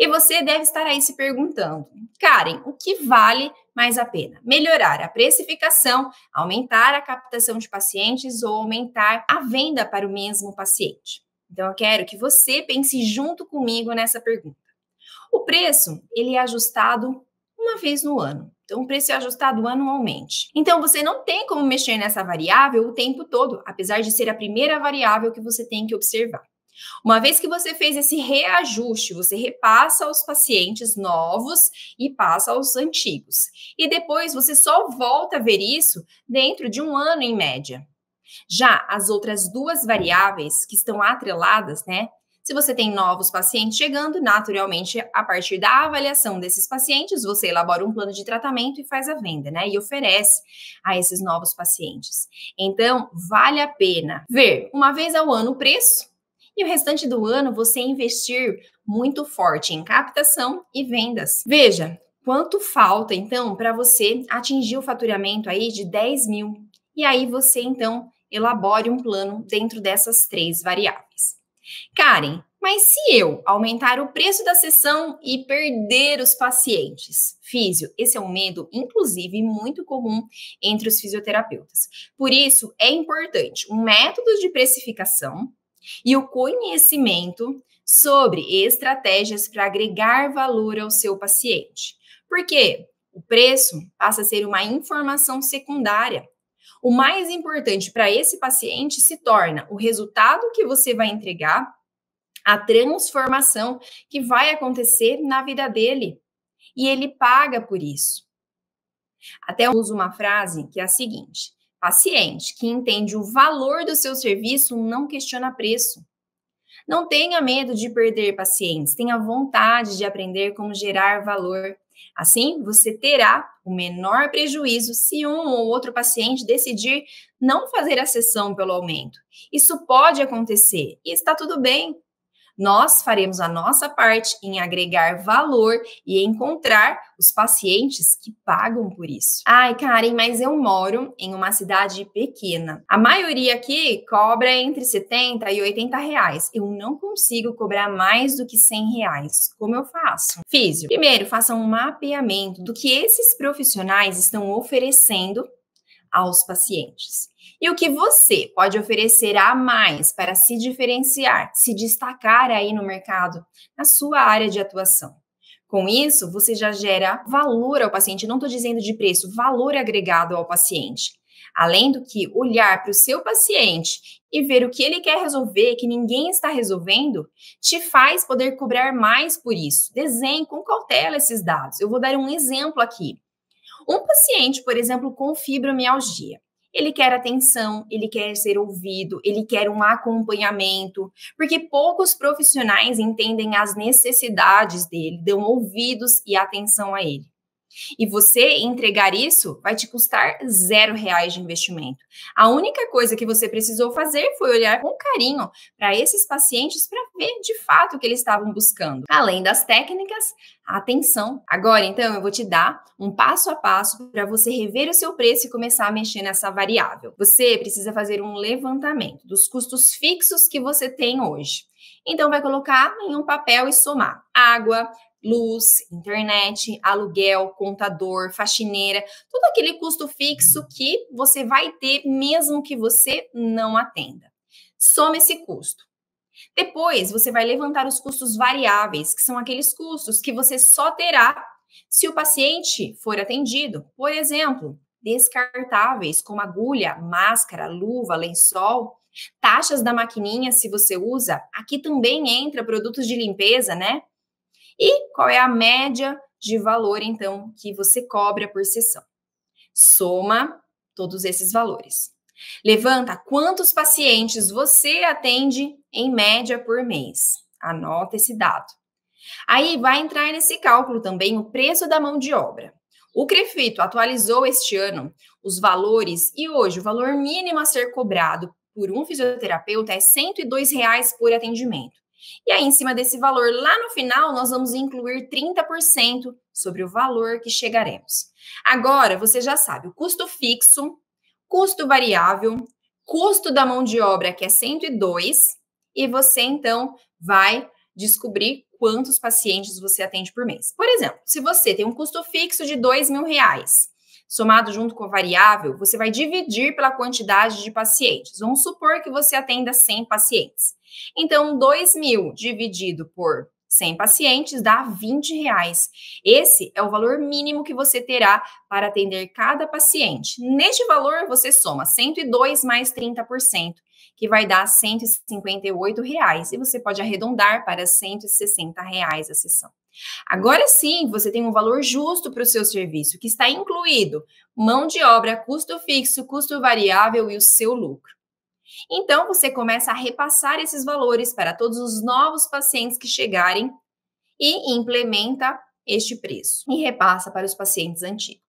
E você deve estar aí se perguntando, Karen, o que vale mais a pena? Melhorar a precificação, aumentar a captação de pacientes ou aumentar a venda para o mesmo paciente? Então, eu quero que você pense junto comigo nessa pergunta. O preço, ele é ajustado uma vez no ano. Então, o preço é ajustado anualmente. Então, você não tem como mexer nessa variável o tempo todo, apesar de ser a primeira variável que você tem que observar. Uma vez que você fez esse reajuste, você repassa aos pacientes novos e passa aos antigos. E depois você só volta a ver isso dentro de um ano em média. Já as outras duas variáveis que estão atreladas, né? Se você tem novos pacientes chegando, naturalmente, a partir da avaliação desses pacientes, você elabora um plano de tratamento e faz a venda, né? E oferece a esses novos pacientes. Então, vale a pena ver uma vez ao ano o preço e o restante do ano você investir muito forte em captação e vendas. Veja quanto falta, então, para você atingir o faturamento aí de 10 mil. E aí você, então, elabore um plano dentro dessas três variáveis. Karen, mas se eu aumentar o preço da sessão e perder os pacientes? Físio, esse é um medo, inclusive, muito comum entre os fisioterapeutas. Por isso, é importante um método de precificação e o conhecimento sobre estratégias para agregar valor ao seu paciente. Por quê? O preço passa a ser uma informação secundária. O mais importante para esse paciente se torna o resultado que você vai entregar, a transformação que vai acontecer na vida dele. E ele paga por isso. Até eu uso uma frase que é a seguinte: paciente que entende o valor do seu serviço não questiona preço. Não tenha medo de perder pacientes, tenha vontade de aprender como gerar valor. Assim, você terá o menor prejuízo se um ou outro paciente decidir não fazer a sessão pelo aumento. Isso pode acontecer e está tudo bem. Nós faremos a nossa parte em agregar valor e encontrar os pacientes que pagam por isso. Ai, Karen, mas eu moro em uma cidade pequena. A maioria aqui cobra entre 70 e 80 reais. Eu não consigo cobrar mais do que 100 reais. Como eu faço? Físio. Primeiro, faça um mapeamento do que esses profissionais estão oferecendo aos pacientes. E o que você pode oferecer a mais para se diferenciar, se destacar aí no mercado, na sua área de atuação. Com isso, você já gera valor ao paciente, não estou dizendo de preço, valor agregado ao paciente. Além do que olhar para o seu paciente e ver o que ele quer resolver, que ninguém está resolvendo, te faz poder cobrar mais por isso. Desenhe com cautela esses dados. Eu vou dar um exemplo aqui. Um paciente, por exemplo, com fibromialgia, ele quer atenção, ele quer ser ouvido, ele quer um acompanhamento, porque poucos profissionais entendem as necessidades dele, dão ouvidos e atenção a ele. E você entregar isso vai te custar R$0 de investimento. A única coisa que você precisou fazer foi olhar com carinho para esses pacientes para ver de fato o que eles estavam buscando. Além das técnicas, a atenção. Agora, então, eu vou te dar um passo a passo para você rever o seu preço e começar a mexer nessa variável. Você precisa fazer um levantamento dos custos fixos que você tem hoje. Então, vai colocar em um papel e somar água, luz, internet, aluguel, contador, faxineira, todo aquele custo fixo que você vai ter mesmo que você não atenda. Soma esse custo. Depois, você vai levantar os custos variáveis, que são aqueles custos que você só terá se o paciente for atendido. Por exemplo, descartáveis como agulha, máscara, luva, lençol, taxas da maquininha se você usa. Aqui também entra produtos de limpeza, né? E qual é a média de valor, então, que você cobra por sessão? Soma todos esses valores. Levanta quantos pacientes você atende em média por mês. Anota esse dado. Aí vai entrar nesse cálculo também o preço da mão de obra. O CREFITO atualizou este ano os valores e hoje o valor mínimo a ser cobrado por um fisioterapeuta é R$102 por atendimento. E aí, em cima desse valor, lá no final, nós vamos incluir 30% sobre o valor que chegaremos. Agora, você já sabe o custo fixo, custo variável, custo da mão de obra, que é 102, e você, então, vai descobrir quantos pacientes você atende por mês. Por exemplo, se você tem um custo fixo de R$ 2.000, somado junto com a variável, você vai dividir pela quantidade de pacientes. Vamos supor que você atenda 100 pacientes. Então, 2.000 dividido por 100 pacientes dá R$ 20. Esse é o valor mínimo que você terá para atender cada paciente. Neste valor, você soma 102 mais 30%, que vai dar R$ 158. E você pode arredondar para R$ 160 a sessão. Agora sim, você tem um valor justo para o seu serviço, que está incluído mão de obra, custo fixo, custo variável e o seu lucro. Então, você começa a repassar esses valores para todos os novos pacientes que chegarem e implementa este preço e repassa para os pacientes antigos.